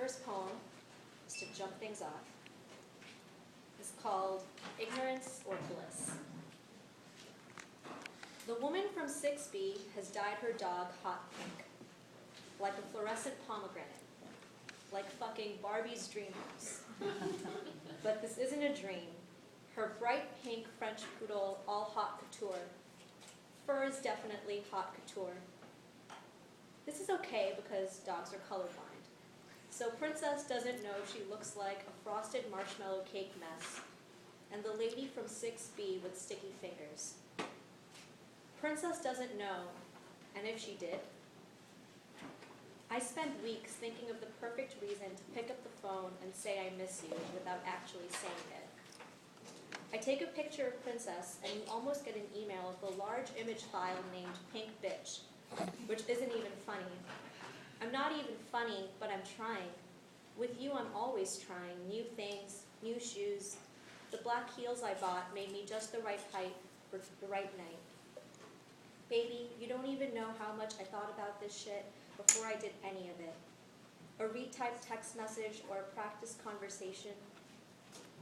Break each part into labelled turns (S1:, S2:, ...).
S1: first poem, just to jump things off, is called Ignorance or Bliss. The woman from 6B has dyed her dog hot pink, like a fluorescent pomegranate, like fucking Barbie's dream house. But this isn't a dream. Her bright pink French poodle, all hot couture. Fur is definitely hot couture. This is okay because dogs are colorblind. So Princess doesn't know she looks like a frosted marshmallow cake mess, and the lady from 6B with sticky fingers. Princess doesn't know, and if she did, I spent weeks thinking of the perfect reason to pick up the phone and say I miss you without actually saying it. I take a picture of Princess, and you almost get an email of the large image file named Pink Bitch, which isn't even funny. I'm not even funny, but I'm trying. With you, I'm always trying. New things, new shoes. The black heels I bought made me just the right height for the right night. Baby, you don't even know how much I thought about this shit before I did any of it. A retyped text message or a practice conversation.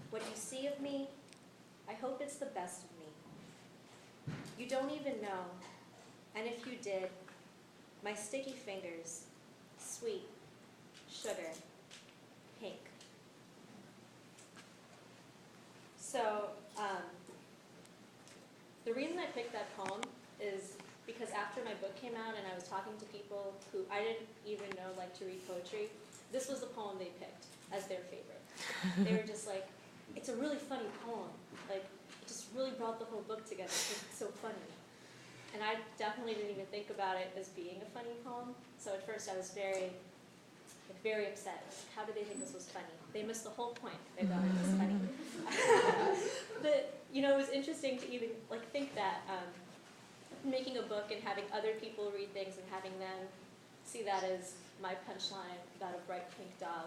S1: What you see of me, I hope it's the best of me. You don't even know, and if you did, my sticky fingers, sweet, sugar, pink. So, the reason I picked that poem is because after my book came out and I was talking to people who I didn't even know like to read poetry, this was the poem they picked as their favorite. They were just like, it's a really funny poem. Like, it just really brought the whole book together because it's so funny. And I definitely didn't even think about it as being a funny poem. So at first I was very upset. How did they think this was funny? They missed the whole point. They thought it was funny. But, you know, it was interesting to even like think that making a book and having other people read things and having them see that as my punchline about a bright pink dog.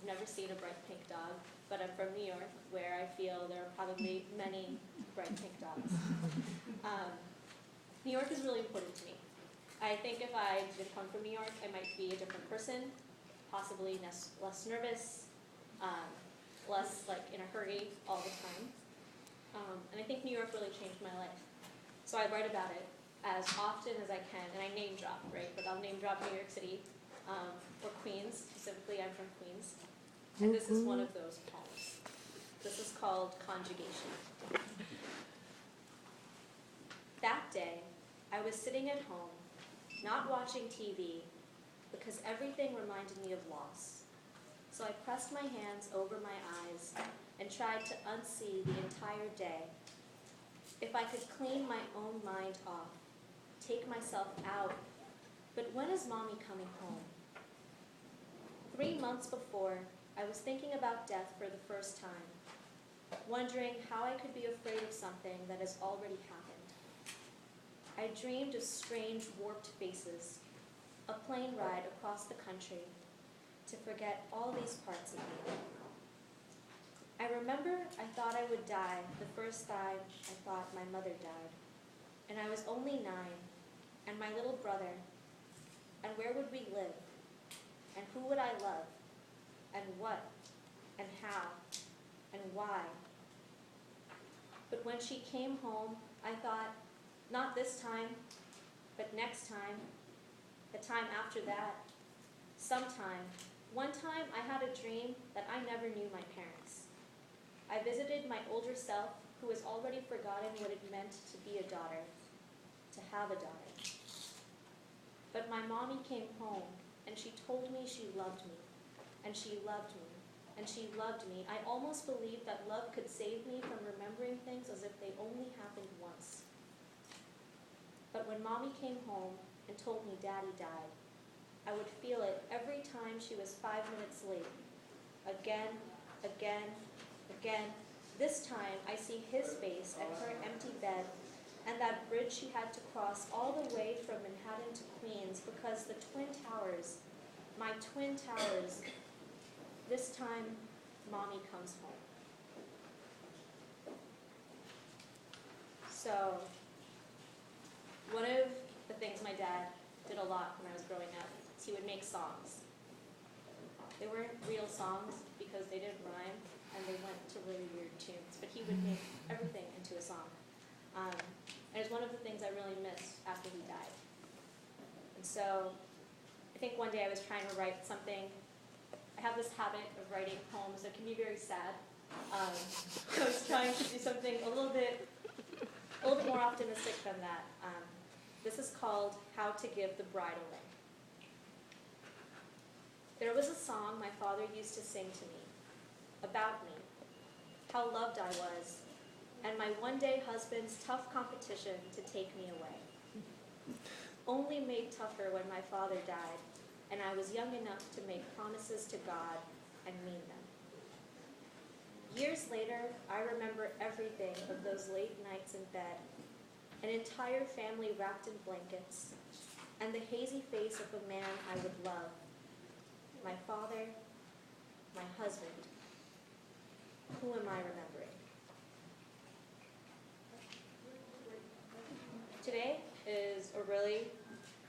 S1: I've never seen a bright pink dog, but I'm from New York, where I feel there are probably many bright pink dogs. New York is really important to me. I think if I didn't come from New York, I might be a different person, possibly less nervous, less like in a hurry all the time. And I think New York really changed my life. So I write about it as often as I can, and I name drop, right? But I'll name drop New York City, or Queens, specifically I'm from Queens. And this is one of those poems. This is called Conjugation. That day, I was sitting at home, not watching TV, because everything reminded me of loss. So I pressed my hands over my eyes and tried to unsee the entire day. If I could clean my own mind off, take myself out, but when is mommy coming home? 3 months before, I was thinking about death for the first time, wondering how I could be afraid of something that has already happened. I dreamed of strange, warped faces, a plane ride across the country, to forget all these parts of me. I remember I thought I would die the first time I thought my mother died, and I was only 9, and my little brother, and where would we live, and who would I love, and what, and how, and why. But when she came home, I thought, not this time, but next time, the time after that, sometime. One time I had a dream that I never knew my parents. I visited my older self, who has already forgotten what it meant to be a daughter, to have a daughter. But my mommy came home, and she told me she loved me, and she loved me, and she loved me. I almost believed that love could save me from remembering things as if they only happened once. But when mommy came home and told me daddy died, I would feel it every time she was 5 minutes late. Again, again, again. This time I see his face at her empty bed and that bridge she had to cross all the way from Manhattan to Queens because the Twin Towers, my Twin Towers, this time mommy comes home. So, one of the things my dad did a lot when I was growing up is he would make songs. They weren't real songs because they didn't rhyme, and they went to really weird tunes. But he would make everything into a song. And it's one of the things I really missed after he died. And so I think one day I was trying to write something. I have this habit of writing poems that can be very sad. So I was trying to do something a little bit more optimistic than that. This is called How to Give the Bride Away. There was a song my father used to sing to me, about me, how loved I was, and my one-day husband's tough competition to take me away. Only made tougher when my father died, and I was young enough to make promises to God and mean them. Years later, I remember everything of those late nights in bed, an entire family wrapped in blankets, and the hazy face of a man I would love, my father, my husband. Who am I remembering? Today is a really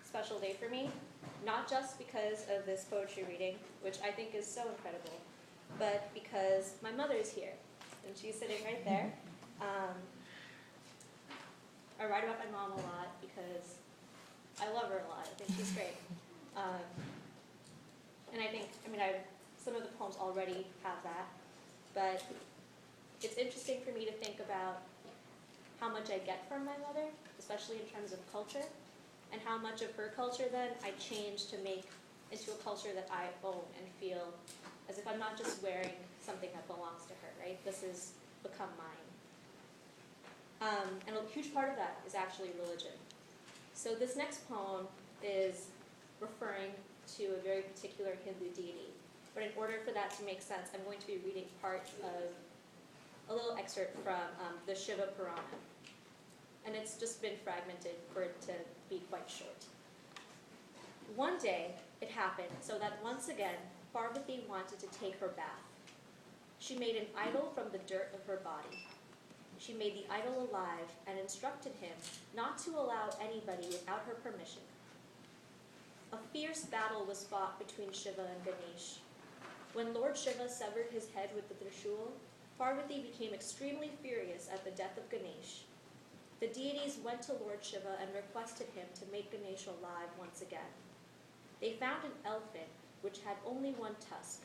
S1: special day for me, not just because of this poetry reading, which I think is so incredible, but because my mother is here, and she's sitting right there. I write about my mom a lot because I love her a lot. I think she's great. And I think, some of the poems already have that, but it's interesting for me to think about how much I get from my mother, especially in terms of culture, and how much of her culture then I change to make into a culture that I own and feel as if I'm not just wearing something that belongs to her, right? This has become mine. And a huge part of that is actually religion. So this next poem is referring to a very particular Hindu deity. But in order for that to make sense, I'm going to be reading part of a little excerpt from the Shiva Purana. And it's just been fragmented for it to be quite short. One day, it happened so that once again, Parvati wanted to take her bath. She made an idol from the dirt of her body. She made the idol alive and instructed him not to allow anybody without her permission. A fierce battle was fought between Shiva and Ganesh. When Lord Shiva severed his head with the Trishul, Parvati became extremely furious at the death of Ganesh. The deities went to Lord Shiva and requested him to make Ganesh alive once again. They found an elephant which had only one tusk.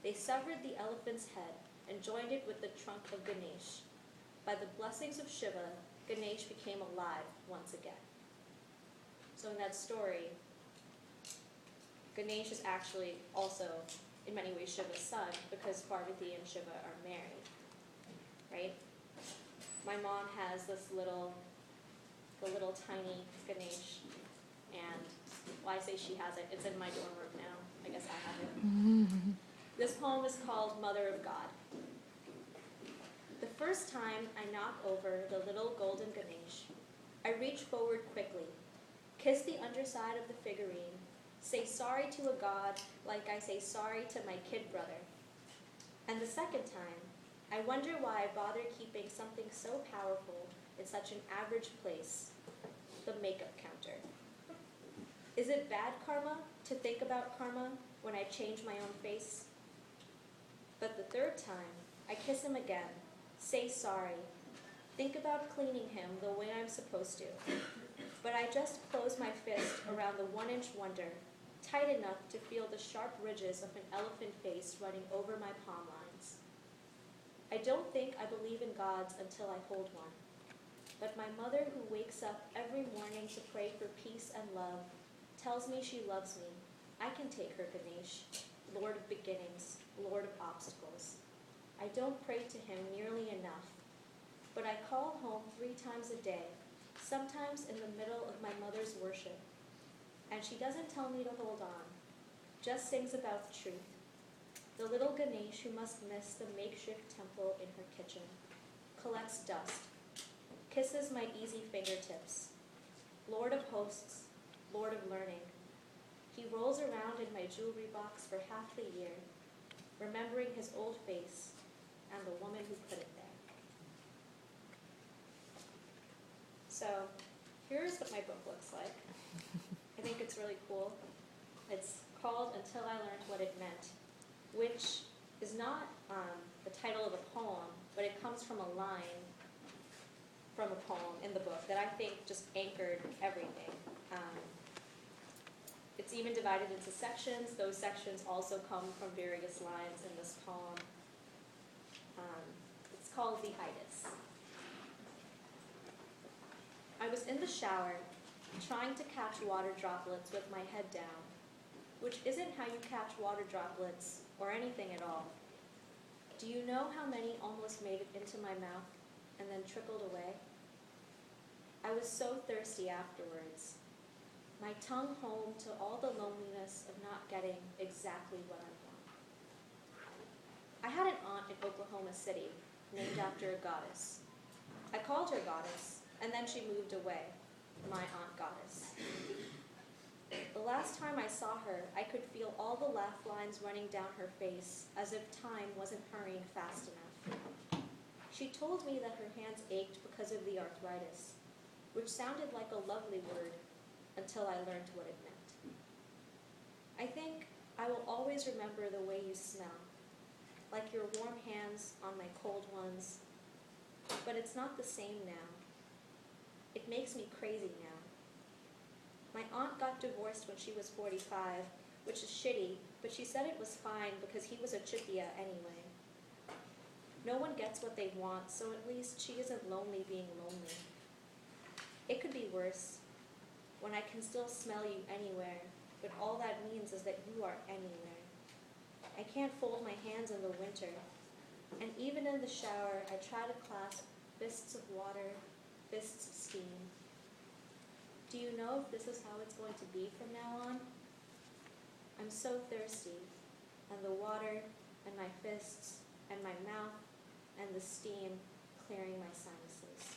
S1: They severed the elephant's head and joined it with the trunk of Ganesh. By the blessings of Shiva, Ganesh became alive once again. So in that story, Ganesh is actually also, in many ways, Shiva's son because Parvati and Shiva are married, right? My mom has the little tiny Ganesh, and I say she has it. It's in my dorm room now. I guess I have it. This poem is called Mother of God. The first time I knock over the little golden Ganesh, I reach forward quickly, kiss the underside of the figurine, say sorry to a god like I say sorry to my kid brother. And the second time, I wonder why I bother keeping something so powerful in such an average place, the makeup counter. Is it bad karma to think about karma when I change my own face? But the third time, I kiss him again, say sorry, think about cleaning him the way I'm supposed to. But I just close my fist around the 1-inch wonder, tight enough to feel the sharp ridges of an elephant face running over my palm lines. I don't think I believe in gods until I hold one. But my mother, who wakes up every morning to pray for peace and love, tells me she loves me. I can take her, Ganesh, Lord of beginnings, Lord of obstacles. I don't pray to him nearly enough, but I call home 3 times a day, sometimes in the middle of my mother's worship. And she doesn't tell me to hold on, just sings about the truth. The little Ganesh who must miss the makeshift temple in her kitchen, collects dust, kisses my easy fingertips. Lord of hosts, Lord of learning. He rolls around in my jewelry box for half the year, remembering his old face and the woman who put it there. So here's what my book looks like. I think it's really cool. It's called Until I Learned What It Meant. which is not the title of a poem, but it comes from a line from a poem in the book that I think just anchored everything. It's even divided into sections. Those sections also come from various lines in this poem. It's called The Itis. I was in the shower, trying to catch water droplets with my head down, which isn't how you catch water droplets or anything at all. Do you know how many almost made it into my mouth and then trickled away? I was so thirsty afterwards, my tongue home to all the loneliness of not getting exactly what I want. I had an aunt in Oklahoma City named after a goddess. I called her goddess, and then she moved away, my aunt goddess. The last time I saw her, I could feel all the laugh lines running down her face as if time wasn't hurrying fast enough. She told me that her hands ached because of the arthritis, which sounded like a lovely word until I learned what it meant. I think I will always remember the way you smell, like your warm hands on my cold ones, but it's not the same now. It makes me crazy now. My aunt got divorced when she was 45, which is shitty, but she said it was fine because he was a Chipia anyway. No one gets what they want, so at least she isn't lonely being lonely. It could be worse, when I can still smell you anywhere, but all that means is that you are anywhere. I can't fold my hands in the winter, and even in the shower, I try to clasp fists of water, fists of steam. Do you know if this is how it's going to be from now on? I'm so thirsty, and the water, and my fists, and my mouth, and the steam clearing my sinuses.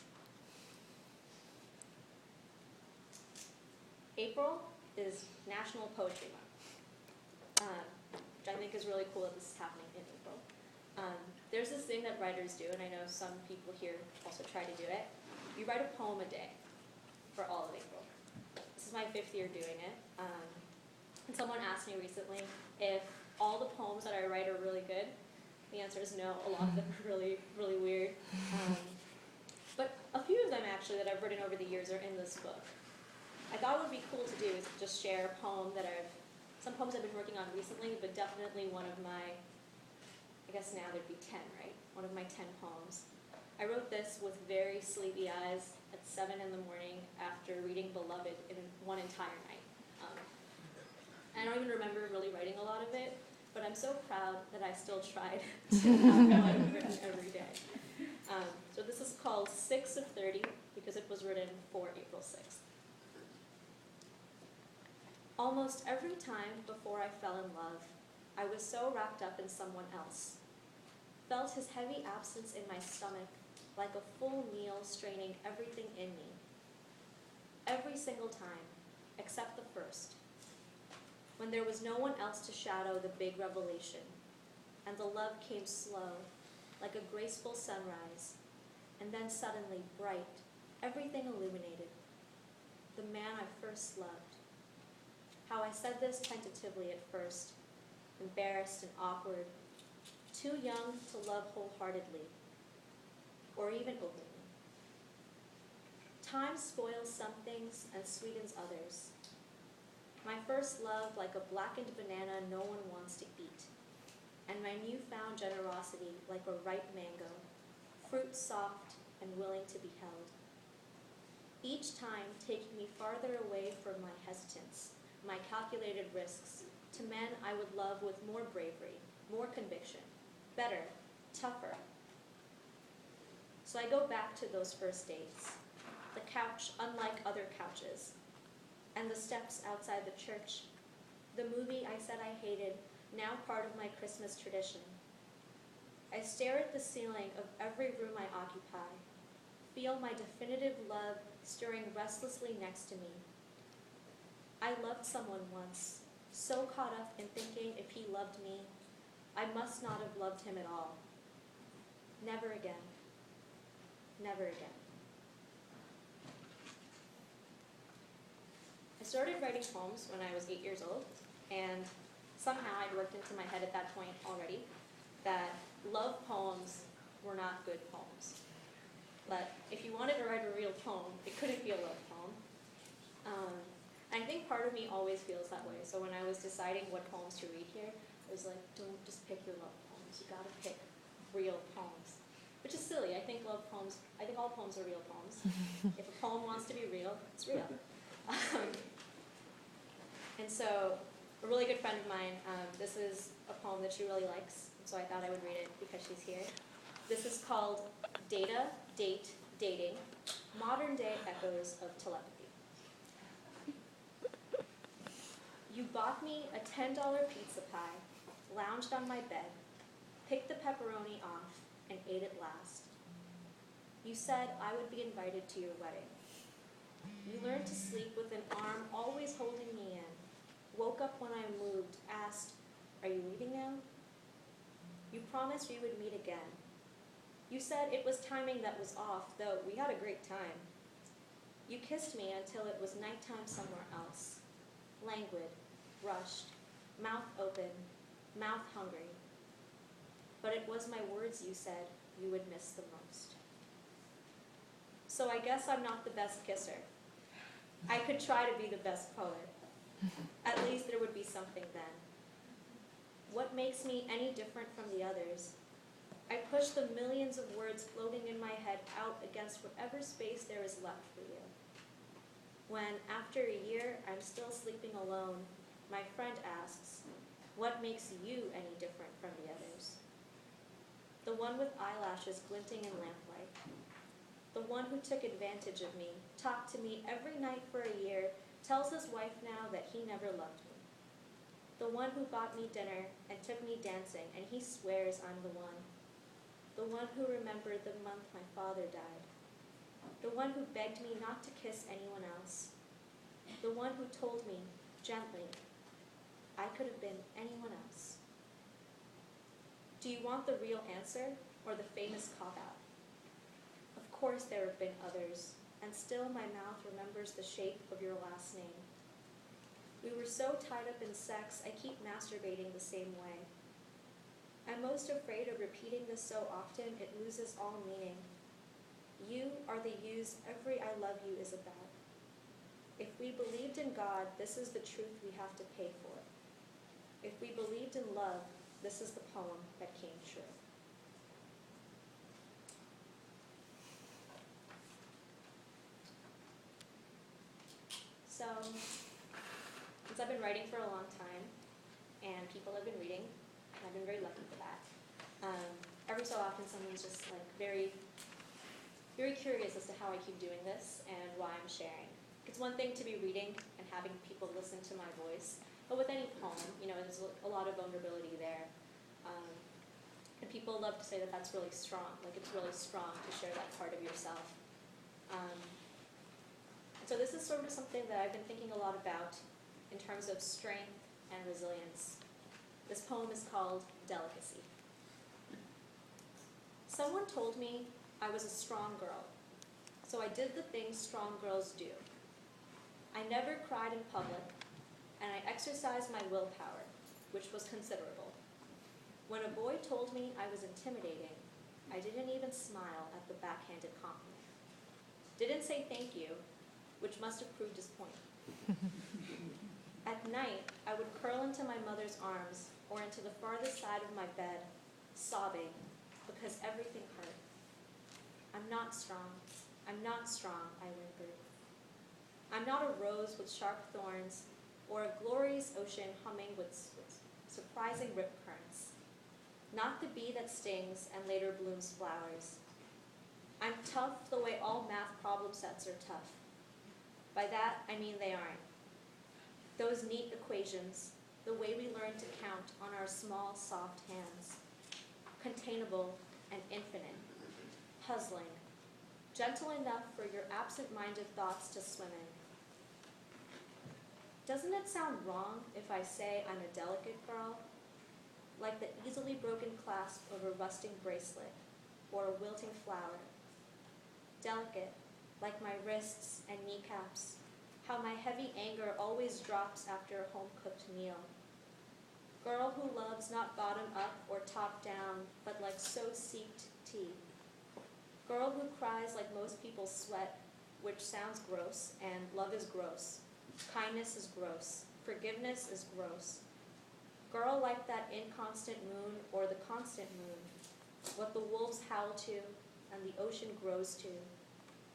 S1: April is National Poetry Month, which I think is really cool that this is happening in April. There's this thing that writers do, and I know some people here also try to do it. You write a poem a day for all of April. This is my 5th year doing it. And someone asked me recently if all the poems that I write are really good. The answer is no. A lot of them are really, really weird. But a few of them actually that I've written over the years are in this book. I thought what would be cool to do is just share a poem that some poems I've been working on recently, but definitely one of my, I guess now there'd be 10, right? One of my 10 poems. I wrote this with very sleepy eyes at 7 in the morning after reading Beloved in one entire night. I don't even remember really writing a lot of it, but I'm so proud that I still tried to have one written every day. So this is called 6 of 30 because it was written for April 6th. Almost every time before I fell in love, I was so wrapped up in someone else. Felt his heavy absence in my stomach like a full meal straining everything in me. Every single time, except the first, when there was no one else to shadow the big revelation, and the love came slow, like a graceful sunrise, and then suddenly bright, everything illuminated. The man I first loved. How I said this tentatively at first, embarrassed and awkward, too young to love wholeheartedly, or even openly. Time spoils some things and sweetens others. My first love like a blackened banana no one wants to eat, and my newfound generosity like a ripe mango, fruit soft and willing to be held. Each time taking me farther away from my hesitance, my calculated risks, to men I would love with more bravery, more conviction, better, tougher. So I go back to those first dates, the couch unlike other couches, and the steps outside the church, the movie I said I hated, now part of my Christmas tradition. I stare at the ceiling of every room I occupy, feel my definitive love stirring restlessly next to me. I loved someone once, so caught up in thinking if he loved me, I must not have loved him at all. Never again. Never again. I started writing poems when I was 8 years old, and somehow I'd worked into my head at that point already that love poems were not good poems. But if you wanted to write a real poem, it couldn't be a love poem. And I think part of me always feels that way. So when I was deciding what poems to read here, I was like, don't just pick your love poems. You gotta pick real poems. Which is silly. I think all poems are real poems. If a poem wants to be real, it's real. And so a really good friend of mine, this is a poem that she really likes, so I thought I would read it because she's here. This is called Data, Date, Dating, Modern Day Echoes of Telepathy. You bought me a $10 pizza pie, lounged on my bed, picked the pepperoni off, and ate it last. You said I would be invited to your wedding. You learned to sleep with an arm always holding me in, woke up when I moved, asked, are you leaving now? You promised we would meet again. You said it was timing that was off, though we had a great time. You kissed me until it was nighttime somewhere else, languid, rushed, mouth open, mouth hungry. But it was my words you said you would miss the most. So I guess I'm not the best kisser. I could try to be the best poet. At least there would be something then. What makes me any different from the others? I push the millions of words floating in my head out against whatever space there is left for you. When, after a year, I'm still sleeping alone, my friend asks, what makes you any different from the others? The one with eyelashes glinting in lamplight. The one who took advantage of me, talked to me every night for a year, tells his wife now that he never loved me. The one who bought me dinner and took me dancing, and he swears I'm the one. The one who remembered the month my father died. The one who begged me not to kiss anyone else. The one who told me, gently, I could have been anyone else. Do you want the real answer or the famous cop-out? Of course there have been others, and still my mouth remembers the shape of your last name. We were so tied up in sex, I keep masturbating the same way. I'm most afraid of repeating this so often it loses all meaning. You are the yous every I love you is about. If we believed in God, this is the truth we have to pay for. If we believed in love, this is the poem that came true. So, since I've been writing for a long time, and people have been reading, and I've been very lucky for that, every so often someone's just like very, very curious as to how I keep doing this and why I'm sharing. It's one thing to be reading and having people listen to my voice, but with any poem, there's a lot of vulnerability there. And people love to say that that's really strong, like it's really strong to share that part of yourself. So this is sort of something that I've been thinking a lot about in terms of strength and resilience. This poem is called Delicacy. Someone told me I was a strong girl, so I did the things strong girls do. I never cried in public, and I exercised my willpower, which was considerable. When a boy told me I was intimidating, I didn't even smile at the backhanded compliment. Didn't say thank you, which must have proved his point. At night, I would curl into my mother's arms or into the farthest side of my bed, sobbing, because everything hurt. I'm not strong, I whimpered. I'm not a rose with sharp thorns or a glorious ocean humming with surprising rip currents. Not the bee that stings and later blooms flowers. I'm tough the way all math problem sets are tough. By that, I mean they aren't. Those neat equations, the way we learn to count on our small, soft hands. Containable and infinite. Puzzling. Gentle enough for your absent-minded thoughts to swim in. Doesn't it sound wrong if I say I'm a delicate girl? Like the easily broken clasp of a rusting bracelet or a wilting flower. Delicate, like my wrists and kneecaps, how my heavy anger always drops after a home-cooked meal. Girl who loves not bottom up or top down, but like so-seeped tea. Girl who cries like most people sweat, which sounds gross, and love is gross. Kindness is gross. Forgiveness is gross. Girl like that inconstant moon or the constant moon, what the wolves howl to and the ocean grows to.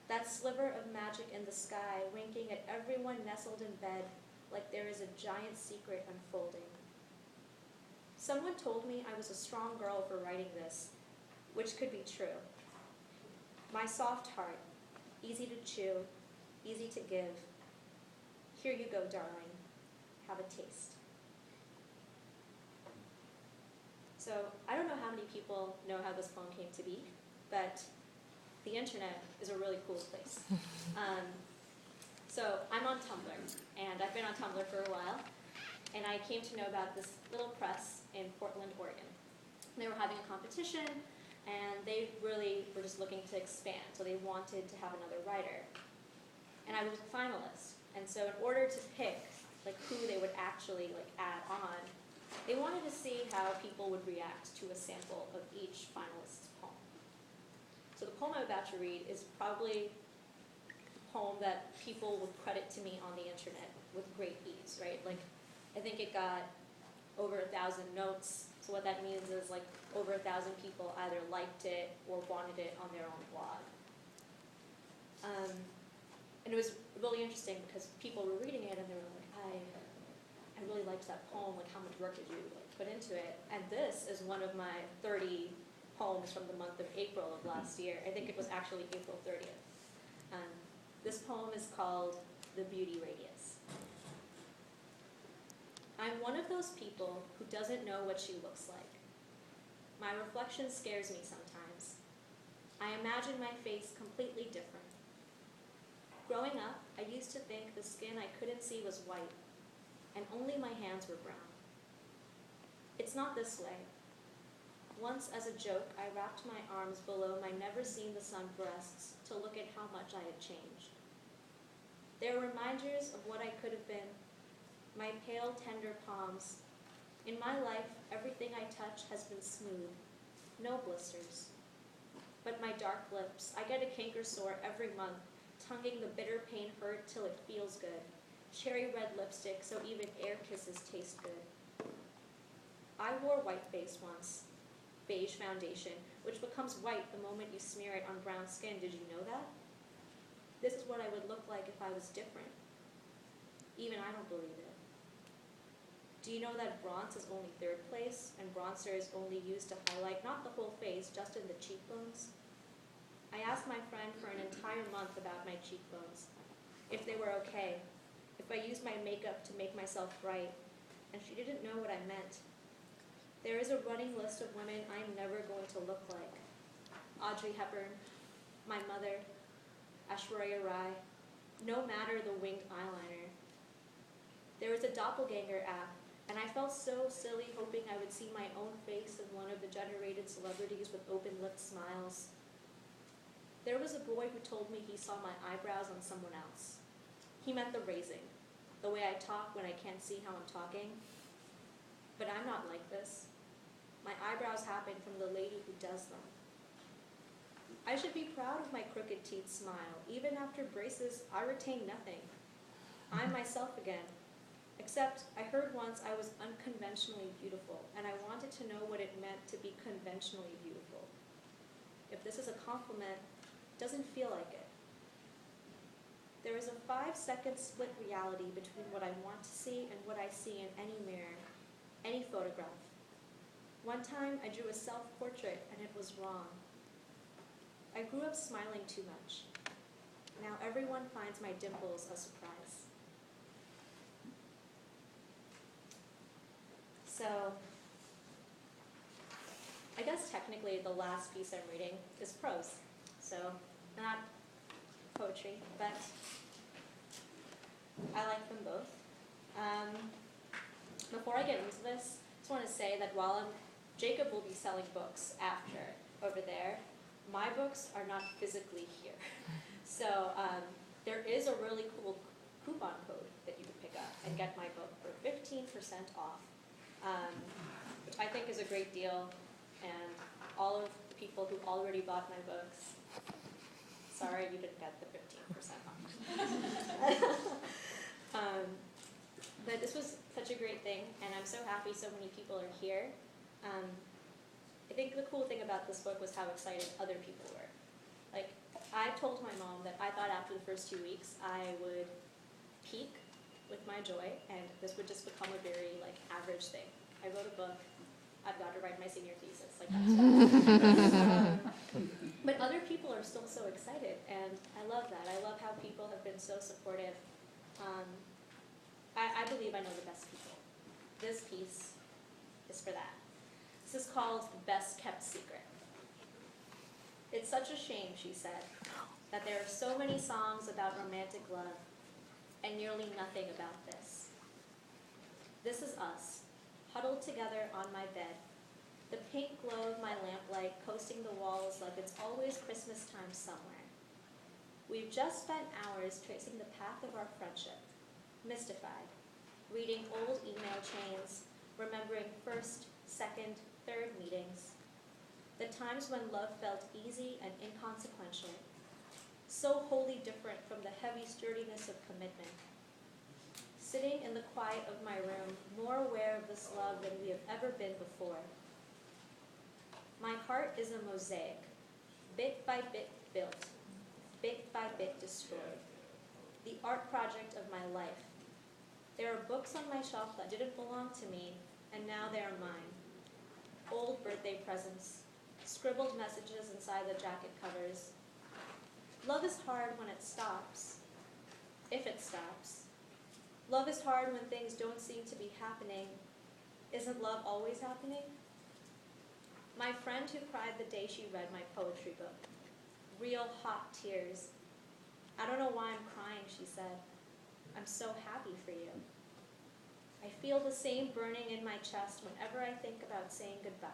S1: That sliver of magic in the sky, winking at everyone nestled in bed like there is a giant secret unfolding. Someone told me I was a strong girl for writing this, which could be true. My soft heart, easy to chew, easy to give. Here you go, darling. Have a taste. So I don't know how many people know how this poem came to be, but the internet is a really cool place. So I'm on Tumblr, and I've been on Tumblr for a while, and I came to know about this little press in Portland, Oregon. They were having a competition, and they really were just looking to expand, so they wanted to have another writer. And I was a finalist, and so in order to pick who they would actually add on, they wanted to see how people would react to a sample of each finalist's poem. So the poem I'm about to read is probably the poem that people would credit to me on the internet with great ease, right? I think it got over 1,000 notes. So what that means is over 1,000 people either liked it or wanted it on their own blog. And it was really interesting because people were reading it and they were like, I really liked that poem, how much work did you put into it? And this is one of my 30 poems from the month of April of last year. I think it was actually April 30th. This poem is called The Beauty Radius. I'm one of those people who doesn't know what she looks like. My reflection scares me sometimes. I imagine my face completely different. Growing up, I used to think the skin I couldn't see was white, and only my hands were brown. It's not this way. Once, as a joke, I wrapped my arms below my never-seen-the-sun breasts to look at how much I had changed. They are reminders of what I could have been, my pale, tender palms. In my life, everything I touch has been smooth, no blisters. But my dark lips, I get a canker sore every month, tonguing the bitter pain hurt till it feels good. Cherry red lipstick, so even air kisses taste good. I wore white face once, beige foundation, which becomes white the moment you smear it on brown skin. Did you know that? This is what I would look like if I was different. Even I don't believe it. Do you know that bronze is only third place, and bronzer is only used to highlight not the whole face, just in the cheekbones? I asked my friend for an entire month about my cheekbones, if they were okay, if I used my makeup to make myself bright, and she didn't know what I meant. There is a running list of women I am never going to look like. Audrey Hepburn, my mother, Aishwarya Rai, no matter the winged eyeliner. There was a doppelganger app, and I felt so silly hoping I would see my own face in one of the generated celebrities with open-lipped smiles. There was a boy who told me he saw my eyebrows on someone else. He meant the raising, the way I talk when I can't see how I'm talking. But I'm not like this. My eyebrows happen from the lady who does them. I should be proud of my crooked teeth smile. Even after braces, I retain nothing. I'm myself again. Except I heard once I was unconventionally beautiful, and I wanted to know what it meant to be conventionally beautiful. If this is a compliment, it doesn't feel like it. There is a 5-second split reality between what I want to see and what I see in any mirror, any photograph. One time I drew a self-portrait and it was wrong. I grew up smiling too much. Now everyone finds my dimples a surprise. So, I guess technically the last piece I'm reading is prose. So, not poetry, but I like them both. Before I get into this, I just want to say that Jacob will be selling books after over there. My books are not physically here. So there is a really cool coupon code that you can pick up and get my book for 15% off. which I think is a great deal, and all of the people who already bought my books, sorry you didn't get the 15% off. But this was such a great thing, and I'm so happy so many people are here. I think the cool thing about this book was how excited other people were. Like, I told my mom that I thought after the first 2 weeks I would peak with my joy, and this would just become a very, like, average thing. I wrote a book, I've got to write my senior thesis, like that stuff. But other people are still so excited, and I love that. I love how people have been so supportive. I believe I know the best people. This piece is for that. This is called The Best Kept Secret. It's such a shame, she said, that there are so many songs about romantic love and nearly nothing about this. This is us, huddled together on my bed, the pink glow of my lamplight coasting the walls like it's always Christmas time somewhere. We've just spent hours tracing the path of our friendship, mystified, reading old email chains, remembering first, second, third meetings, the times when love felt easy and inconsequential, so wholly different from the heavy sturdiness of commitment. Sitting in the quiet of my room, more aware of this love than we have ever been before. My heart is a mosaic, bit by bit built, bit by bit destroyed, the art project of my life. There are books on my shelf that didn't belong to me, and now they are mine. Old birthday presents, scribbled messages inside the jacket covers. Love is hard when it stops, if it stops. Love is hard when things don't seem to be happening. Isn't love always happening? My friend who cried the day she read my poetry book. Real hot tears. I don't know why I'm crying, she said. I'm so happy for you. I feel the same burning in my chest whenever I think about saying goodbye.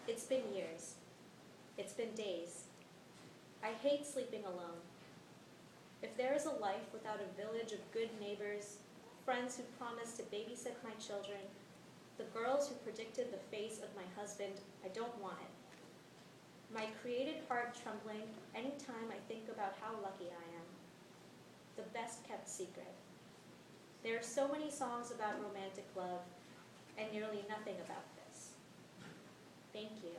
S1: It's been years. It's been days. I hate sleeping alone. If there is a life without a village of good neighbors, friends who promise to babysit my children, the girls who predicted the face of my husband, I don't want it. My created heart trembling any time I think about how lucky I am. The best kept secret. There are so many songs about romantic love, and nearly nothing about this. Thank you.